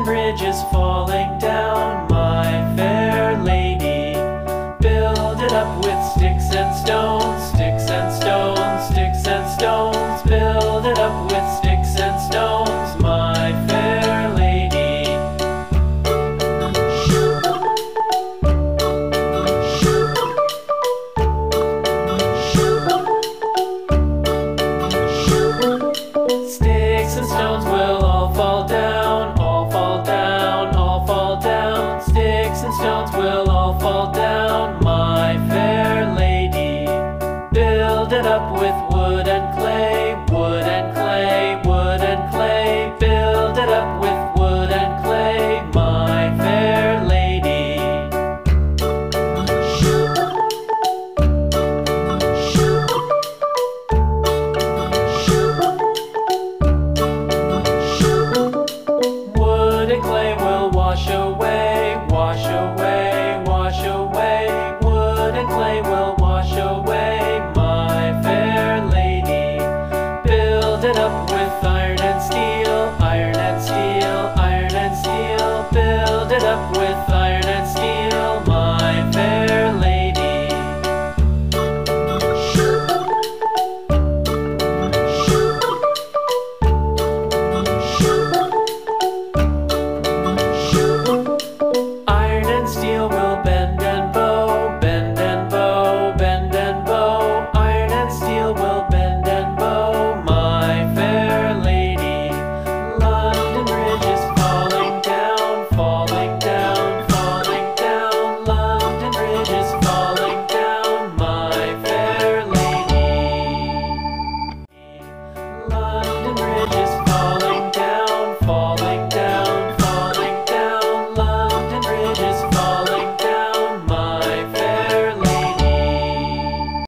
bridge is falling down, my fair lady. Build it up with sticks and stones, sticks and stones, sticks and stones. Build it up with sticks and stones, my fair lady. Sticks and stones will all fall down, all fall down, all fall down. Sticks and stones will all fall down, my fair lady. Build it up with wood and clay, wood and clay, wood and clay. Build it up with wood and clay, my fair lady. Wood and clay will wash away.